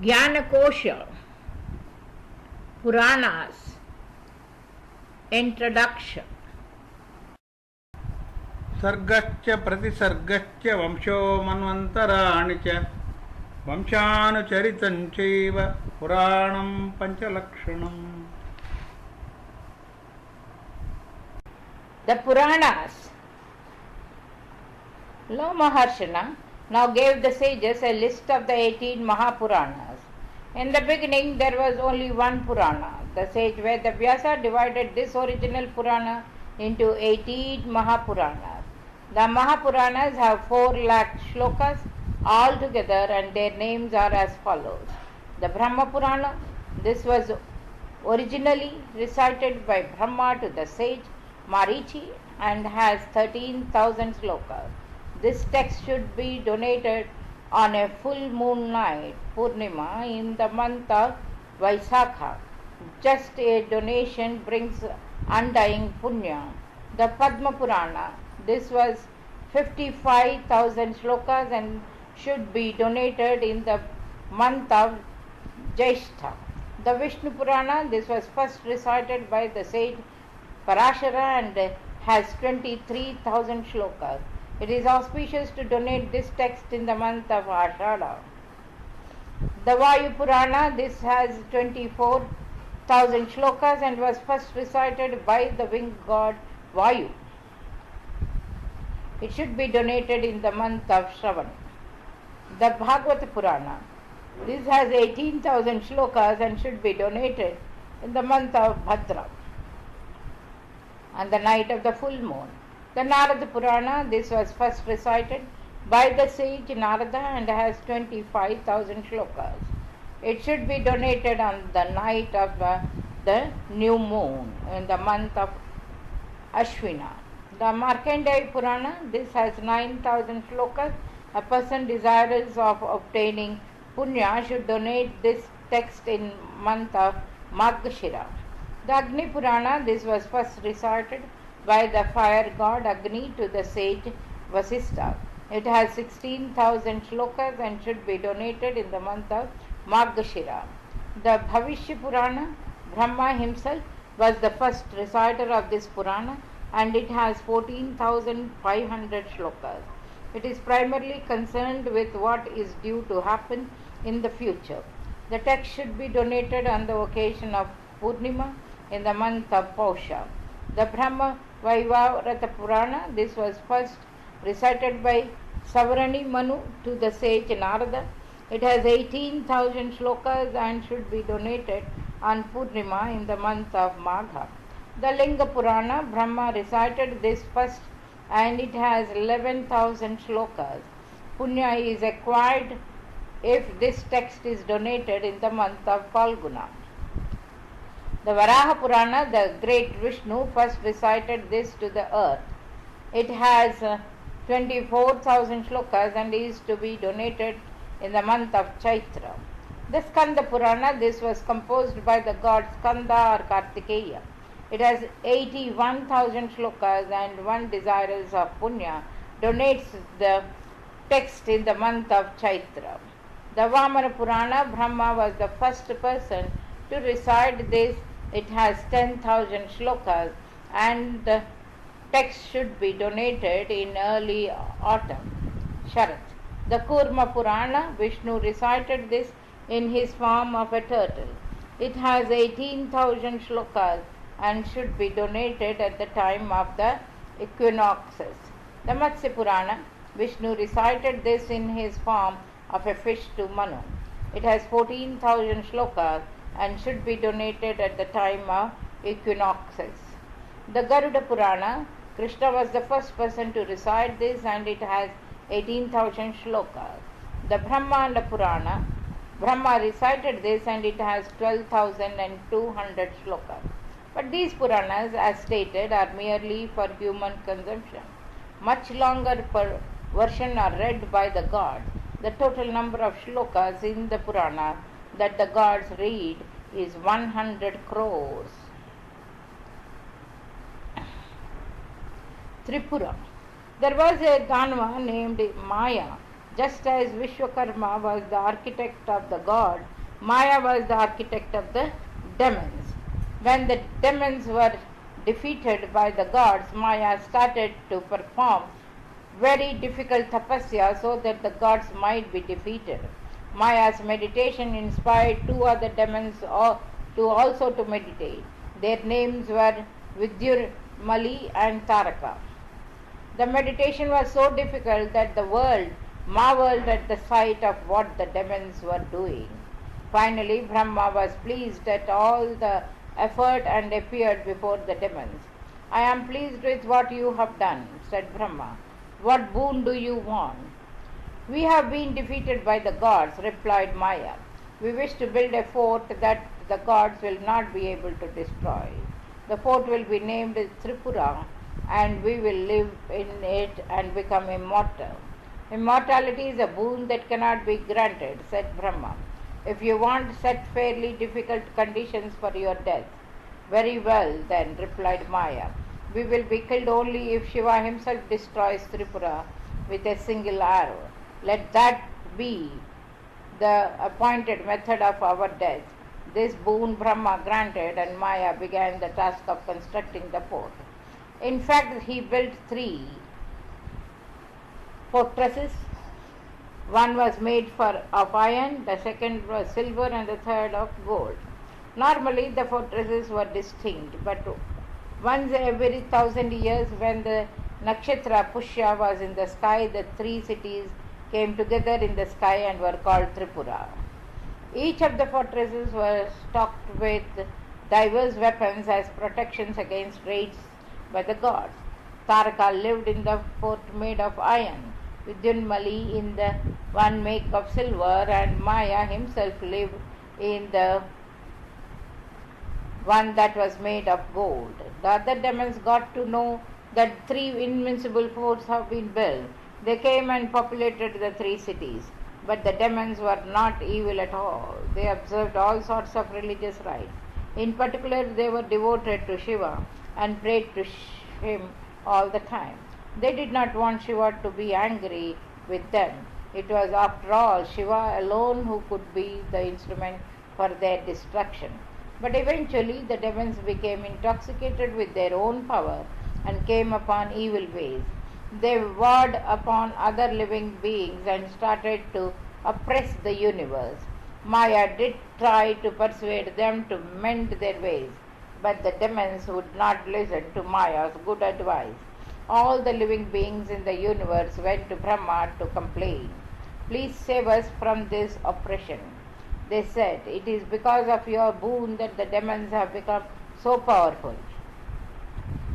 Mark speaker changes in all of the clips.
Speaker 1: Jnanakosha, Puranas, Introduction.
Speaker 2: सर्गश्च प्रतिसर्गश्च वंशो मन्वन्तराणि च वंशानुचरितं चैव पुराणं पञ्चलक्षणम्.
Speaker 1: The Puranas. Lord Maharshana now gave the sages a list of the 18 Mahapuranas. In the beginning there was only one Purana. The sage Vedavyasa divided this original Purana into 18 Mahapuranas. The Mahapuranas have 4 lakh shlokas altogether, and their names are as follows. The Brahma Purana. This was originally recited by Brahma to the sage Marichi and has 13,000 slokas. This text should be donated on a full moon night, Purnima, in the month of Vaisakha. Just a donation brings undying punya. The Padma Purana. This was 55,000 slokas and should be donated in the month of Jyeshtha. The Vishnu Purana. This was first recited by the sage Parashara and has 23,000 shlokas. It is auspicious to donate this text in the month of Ashada. The Vayu Purana. This has 24,000 shlokas and was first recited by the winged god Vayu. It should be donated in the month of Shravan. The Bhagavata Purana. This has 18,000 shlokas and should be donated in the month of Bhadra, on the night of the full moon. The Narada Purana. This was first recited by the sage Narada and has 25,000 shlokas. It should be donated on the night of the new moon in the month of Ashwina. The Markandeya Purana. This has 9,000 shlokas. A person desirous of obtaining punya should donate this text in month of Margashira. The Agni Purana. This was first recited by the fire god Agni to the sage Vasistha. It has 16,000 shlokas and should be donated in the month of Margashira. The Bhavishya Purana. Brahma himself was the first reciter of this Purana and it has 14,500 shlokas. It is primarily concerned with what is due to happen in the future. The text should be donated on the occasion of Purnima in the month of Pausha. The Brahma Vaivarata Purana. This was first recited by Savarani Manu to the sage Narada. It has 18,000 shlokas and should be donated on Purnima in the month of Magha. The Linga Purana. Brahma recited this first and it has 11,000 shlokas. Punya is acquired if this text is donated in the month of Falguna. The Varaha Purana. The great Vishnu first recited this to the earth. It has 24,000 shlokas and is to be donated in the month of Chaitra. The Skanda Purana. This was composed by the god Skanda or Kartikeya. It has 81,000 shlokas and one desirous of punya donates the text in the month of Chaitra. The Vamana Purana. Brahma was the first person to recite this. It has 10,000 shlokas and the text should be donated in early autumn, Sharat. The Kurma Purana. Vishnu recited this in his form of a turtle. It has 18,000 shlokas and should be donated at the time of the equinoxes. The Matsya Purana. Vishnu recited this in his form of a fish to Manu. It has 14,000 shlokas and should be donated at the time of equinoxes. The Garuda Purana. Krishna was the first person to recite this and it has 18,000 shlokas. The Brahmanda Purana. Brahma recited this and it has 12,200 shlokas. But these Puranas, as stated, are merely for human consumption. Much longer version are read by the gods. The total number of shlokas in the Purana that the gods read is 100 crores. Tripura. There was a Danva named Maya Just as Vishwakarma was the architect of the god, Maya was the architect of the demons. When the demons were defeated by the gods, Maya started to perform very difficult tapasya so that the gods might be defeated. Maya's meditation inspired two other demons to also to meditate. Their names were Vidyurmali and Taraka. The meditation was so difficult that the world marveled at the sight of what the demons were doing. Finally, Brahma was pleased at all the effort and appeared before the demons. I am pleased with what you have done, said Brahma. What boon do you want? We have been defeated by the gods, replied Maya. We wish to build a fort that the gods will not be able to destroy. The fort will be named Tripura, and we will live in it and become immortal. Immortality is a boon that cannot be granted, said Brahma. If you want, set fairly difficult conditions for your death. Very well, then, replied Maya. We will be killed only if Shiva himself destroys Tripura with a single arrow. Let that be the appointed method of our death. This boon Brahma granted, and Maya began the task of constructing the fort. In fact, he built 3 fortresses. One was made of iron, the second was silver, and the third of gold. Normally, the fortresses were distinct, but once every 1,000 years, when the nakshatra Pushya was in the sky, the 3 cities came together in the sky and were called Tripura. Each of the fortresses was stocked with diverse weapons as protections against raids by the gods. Taraka lived in the fort made of iron, Vidyunmali in the one made of silver, and Maya himself lived in the one that was made of gold. The other demons got to know that 3 invincible forts have been built. They came and populated the 3 cities. But the demons were not evil at all. They observed all sorts of religious rites. In particular, they were devoted to Shiva and prayed to him all the time. They did not want Shiva to be angry with them. It was, after all, Shiva alone who could be the instrument for their destruction. But eventually, the demons became intoxicated with their own power and came upon evil ways. They warred upon other living beings and started to oppress the universe. Maya did try to persuade them to mend their ways, but the demons would not listen to Maya's good advice. All the living beings in the universe went to Brahma to complain. Please save us from this oppression. They said, it is because of your boon that the demons have become so powerful.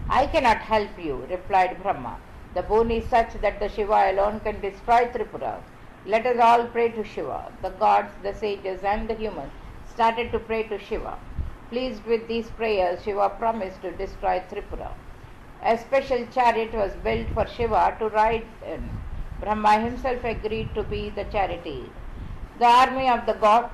Speaker 1: I cannot help you, replied Brahma. The boon is such that the Shiva alone can destroy Tripura. Let us all pray to Shiva. The gods, the sages, and the humans started to pray to Shiva. Pleased with these prayers, Shiva promised to destroy Tripura. A special chariot was built for Shiva to ride in. Brahma himself agreed to be the charioteer. The army of the god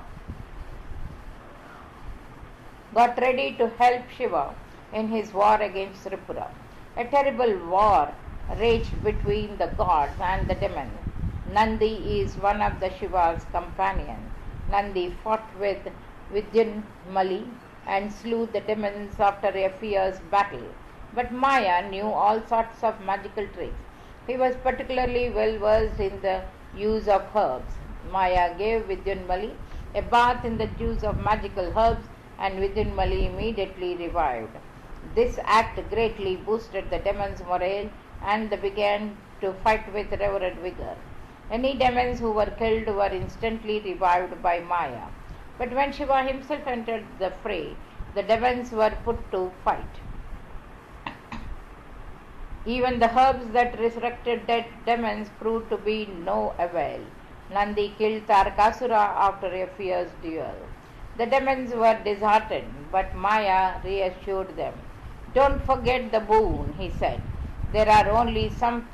Speaker 1: got ready to help Shiva in his war against Tripura. A terrible war raged between the gods and the demons. Nandi is one of the Shiva's companions. Nandi fought with Vidyunmali and slew the demons after a fierce battle. But Maya knew all sorts of magical tricks. He was particularly well versed in the use of herbs. Maya gave Vidyunmali a bath in the juice of magical herbs, and Vidyunmali immediately revived. This act greatly boosted the demons' morale, and they began to fight with reverent vigor. Any demons who were killed were instantly revived by Maya. But when Shiva himself entered the fray, the demons were put to fight. Even the herbs that resurrected dead demons proved to be no avail. Nandi killed Tarakasura after a fierce duel. The demons were disheartened, but Maya reassured them. Don't forget the boon, he said. There are only some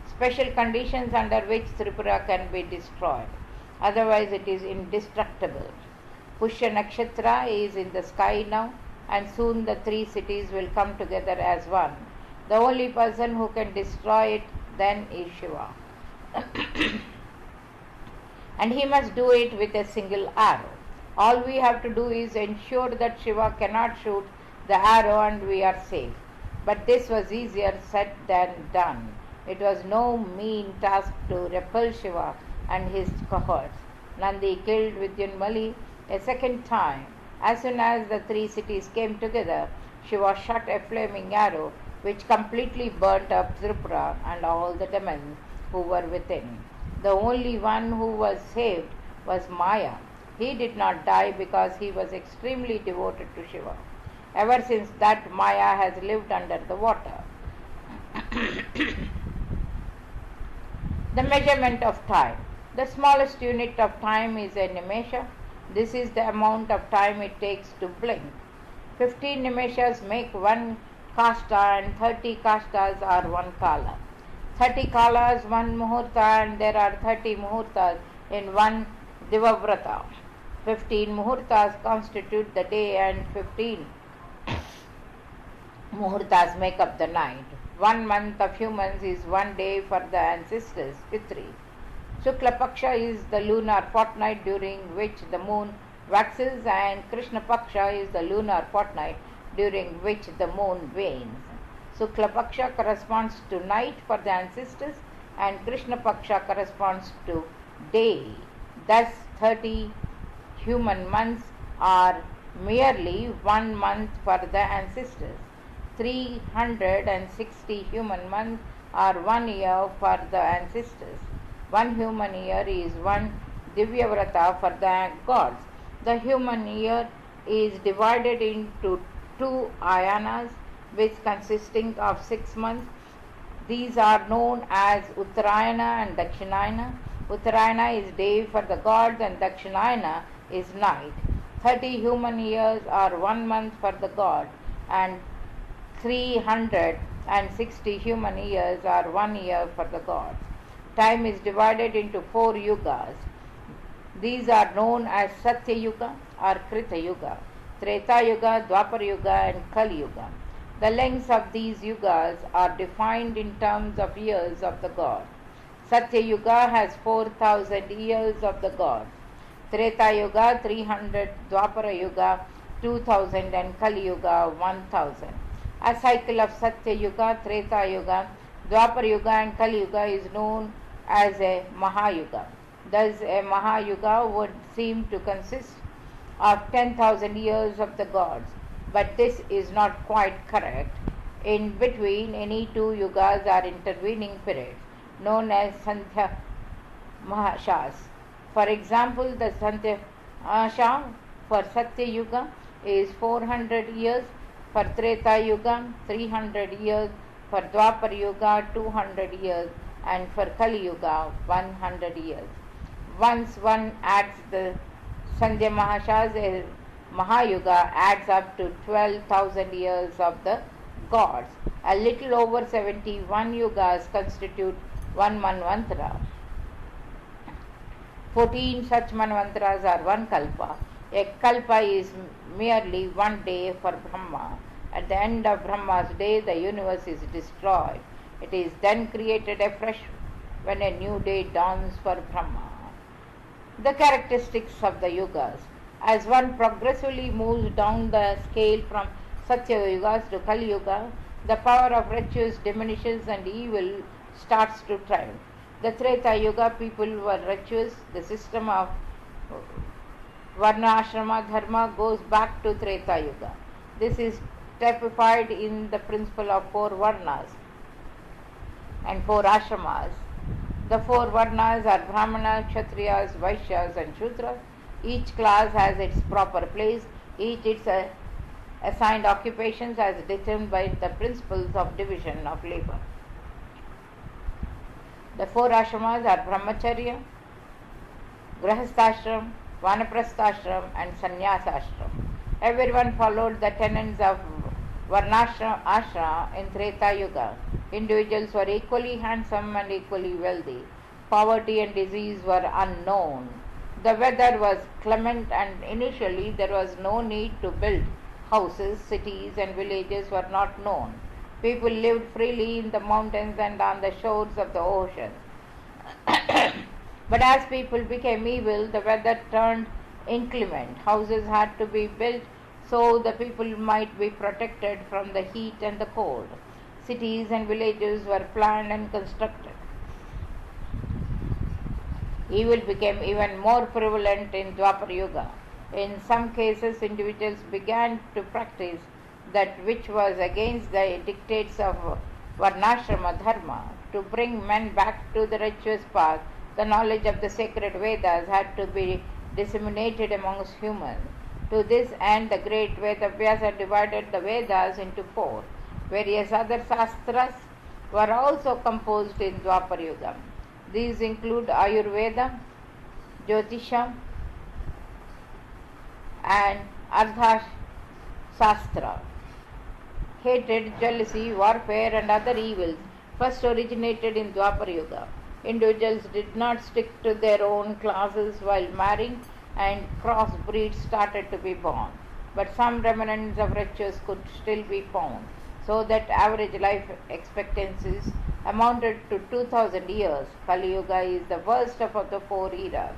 Speaker 1: special conditions under which Tripura can be destroyed. Otherwise it is indestructible. Pushya Nakshatra is in the sky now, and soon the 3 cities will come together as one. The only person who can destroy it then is Shiva. and he must do it with a single arrow. All we have to do is ensure that Shiva cannot shoot the arrow and we are safe. But this was easier said than done. It was no mean task to repel Shiva and his cohorts. Nandi killed Vidyunmali a second time. As soon as the three cities came together, Shiva shot a flaming arrow which completely burnt up Tripura and all the demons who were within. The only one who was saved was Maya. He did not die because he was extremely devoted to Shiva. Ever since that, Maya has lived under the water. The measurement of time. The smallest unit of time is a nimesha. This is the amount of time it takes to blink. 15 nimeshas make one kasta and 30 kastas are one kala. 30 kalas, one muhurta, and there are 30 muhurtas in one divavrata. 15 muhurtas constitute the day and 15 muhurtas make up the night. 1 month of humans is 1 day for the ancestors, Pitri. Shukla Paksha is the lunar fortnight during which the moon waxes, and Krishna Paksha is the lunar fortnight during which the moon wanes. Shukla Paksha corresponds to night for the ancestors and Krishna Paksha corresponds to day. Thus 30 human months are merely 1 month for the ancestors. 360 human months are 1 year for the ancestors. 1 human year is 1 Divyavrata for the gods. The human year is divided into 2 ayanas, which consisting of 6 months. These are known as Uttarayana and Dakshinayana. Uttarayana is day for the gods and Dakshinayana is night. 30 human years are 1 month for the god and 360 human years are 1 year for the gods. Time is divided into 4 yugas. These are known as Satya Yuga or Krita Yuga, Treta Yuga, Dwapar Yuga and Kali Yuga. The lengths of these yugas are defined in terms of years of the god. Satya Yuga has 4,000 years of the gods. Treta Yuga 300, Dwapara Yuga 2,000 and Kali Yuga 1,000. A cycle of Satya Yuga, Treta Yuga, Dwapar Yuga and Kali Yuga is known as a Mahayuga. Thus a Mahayuga would seem to consist of 10,000 years of the gods, but this is not quite correct. In between any 2 yugas are intervening periods known as Sandhya Mahashas. For example, the Sandhya Mahasha for Satya Yuga is 400 years, for Treta Yuga 300 years, for Dwapar Yuga 200 years and for Kali Yuga 100 years. Once one adds the Sandhya Mahashas, a Mahayuga adds up to 12,000 years of the gods. A little over 71 yugas constitute one Manvantara. 14 such Manvantaras are one Kalpa. A Kalpa is merely 1 day for Brahma. At the end of Brahma's day, the universe is destroyed. It is then created afresh when a new day dawns for Brahma. The characteristics of the yugas. As one progressively moves down the scale from Satya Yugas to Kali Yuga, the power of virtues diminishes and evil starts to triumph. The Treta Yuga people were virtuous. The system of Varna Ashrama Dharma goes back to Treta Yuga. This is typified in the principle of 4 Varnas and 4 Ashramas. The 4 Varnas are Brahmanas, Kshatriyas, Vaishyas and Shudras. Each class has its proper place, each its assigned occupations as determined by the principles of division of labor. The 4 ashramas are Brahmacharya, Grahasthashram, Vanaprasthashram and Sannyasashram. Everyone followed the tenets of Varnashram ashram in Treta Yuga. Individuals were equally handsome and equally wealthy. Poverty and disease were unknown. The weather was clement and initially there was no need to build houses. Cities and villages were not known. People lived freely in the mountains and on the shores of the ocean. But as people became evil, the weather turned inclement. Houses had to be built so the people might be protected from the heat and the cold. Cities and villages were planned and constructed. Evil became even more prevalent in Dwapar Yuga. In some cases, individuals began to practice that which was against the dictates of Varnashrama Dharma. To bring men back to the righteous path, the knowledge of the sacred Vedas had to be disseminated amongst humans. To this end, the great Vedavyasa divided the Vedas into four. Various other Shastras were also composed in Dwapar Yuga. These include Ayurveda, Jyotisha, and Ardha Shastra. Hatred, jealousy, warfare, and other evils first originated in Dwapar Yuga. Individuals did not stick to their own classes while marrying, and crossbreeds started to be born. But some remnants of riches could still be found, so that average life expectancies amounted to 2000 years. Kali Yuga is the worst of the four eras.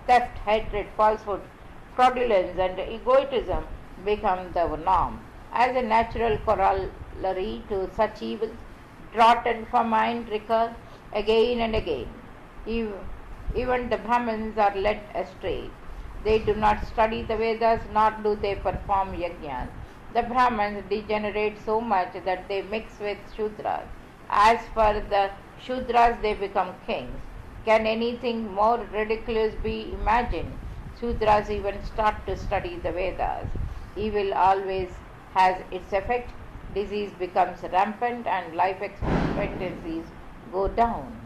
Speaker 1: Theft, hatred, falsehood, fraudulence, and egotism become the norm. As a natural corollary to such evils, drought and famine recur again and again. Even the Brahmins are led astray. They do not study the Vedas, nor do they perform yajnas. The Brahmins degenerate so much that they mix with Shudras. As for the Shudras, they become kings. Can anything more ridiculous be imagined? Shudras even start to study the Vedas. Evil always has its effect. Disease becomes rampant and life expectancies go down.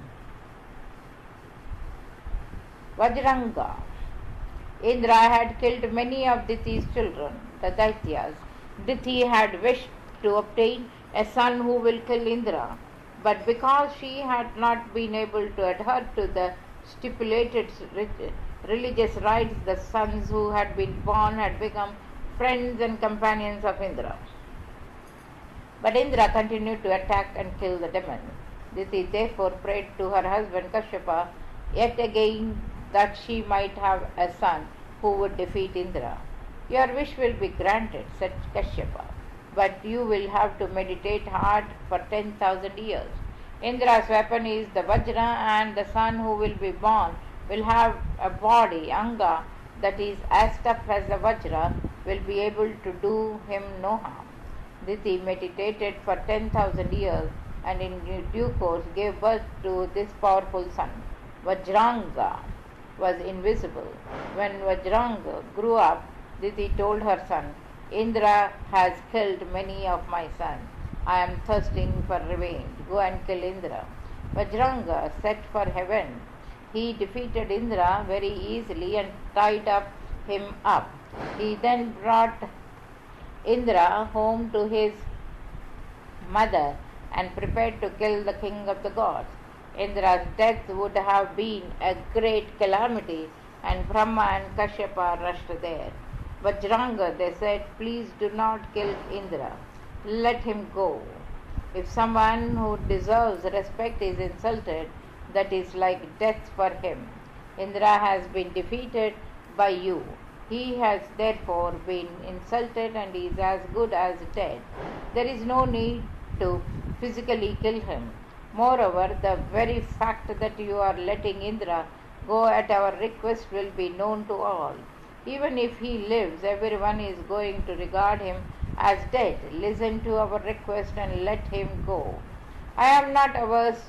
Speaker 1: Vajranga. Indra had killed many of Diti's children, the Daityas. Diti had wished to obtain a son who will kill Indra, but because she had not been able to adhere to the stipulated religious rites, the sons who had been born had become friends and companions of Indra. But Indra continued to attack and kill the demons. Diti therefore prayed to her husband Kashyapa yet again that she might have a son who would defeat Indra. Your wish will be granted, said Kashyapa, but you will have to meditate hard for 10,000 years. Indra's weapon is the Vajra, and the son who will be born will have a body, Anga, that is as tough as the Vajra, will be able to do him no harm. Diti meditated for 10,000 years and in due course gave birth to this powerful son. Vajranga was invisible. When Vajranga grew up, Diti told her son, Indra has killed many of my sons. I am thirsting for revenge. Go and kill Indra. Vajranga set for heaven. He defeated Indra very easily and tied him up. He then brought Indra home to his mother and prepared to kill the king of the gods. Indra's death would have been a great calamity, and Brahma and Kashyapa rushed there. Vajranga, they said, please do not kill Indra. Let him go. If someone who deserves respect is insulted, that is like death for him. Indra has been defeated by you. He has therefore been insulted and is as good as dead. There is no need to physically kill him. Moreover, the very fact that you are letting Indra go at our request will be known to all. Even if he lives, everyone is going to regard him as dead. Listen to our request and let him go. I am not averse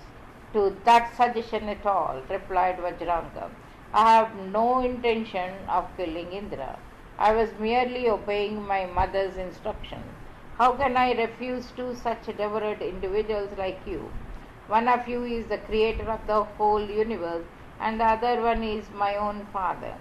Speaker 1: to that suggestion at all, replied Vajranga. I have no intention of killing Indra. I was merely obeying my mother's instruction. How can I refuse two such devoted individuals like you? One of you is the creator of the whole universe, and the other one is my own father.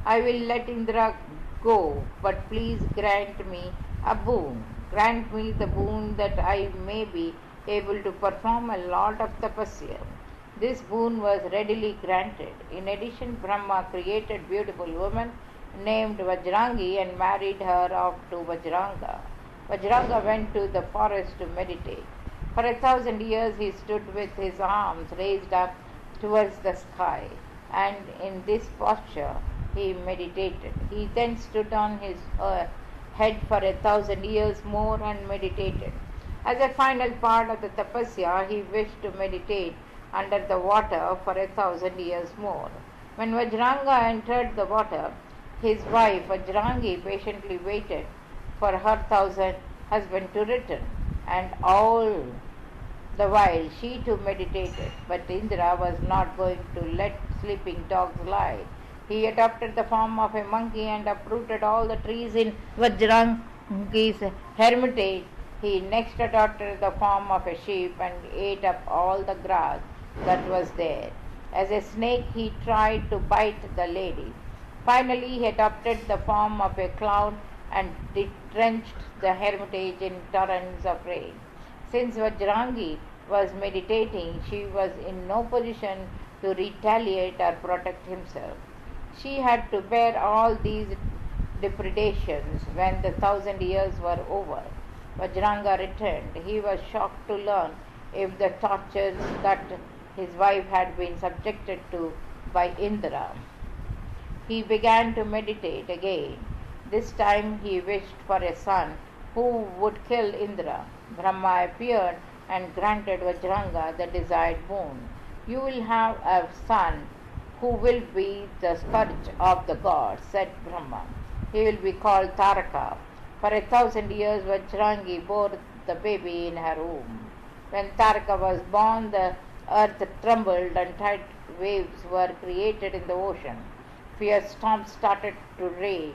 Speaker 1: I will let Indra go, but please grant me a boon. Grant me the boon that I may be able to perform a lot of tapasya. This boon was readily granted. In addition, Brahma created beautiful woman named Vajrangi and married her off to Vajranga. Vajranga went to the forest to meditate. For 1,000 years he stood with his arms raised up towards the sky. and in this posture he meditated. He then stood on his head for 1,000 years more and meditated. As a final part of the tapasya, he wished to meditate under the water for 1,000 years more. When Vajranga entered the water, his wife Vajrangi patiently waited for her husband to return, and all the while she too meditated. But Indra was not going to let sleeping dogs lie. He adopted the form of a monkey and uprooted all the trees in Vajrangi's hermitage. He next adopted the form of a sheep and ate up all the grass that was there. As a snake, he tried to bite the lady. Finally, he adopted the form of a cloud and drenched the hermitage in torrents of rain. Since Vajrangi was meditating, she was in no position to retaliate or protect himself. She had to bear all these depredations when the 1,000 years were over. Vajranga returned. He was shocked to learn if the tortures that his wife had been subjected to by Indra. He began to meditate again. This time he wished for a son who would kill Indra. Brahma appeared and granted Vajranga the desired boon. You will have a son who will be the scourge of the gods, said Brahma. He will be called Taraka. For 1,000 years Vajrangi bore the baby in her womb. When Taraka was born, the earth trembled and tidal waves were created in the ocean. Fierce storms started to rage.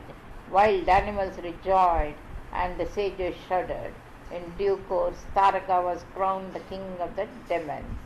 Speaker 1: Wild animals rejoiced and the sages shuddered. In due course, Taraka was crowned the king of the demons.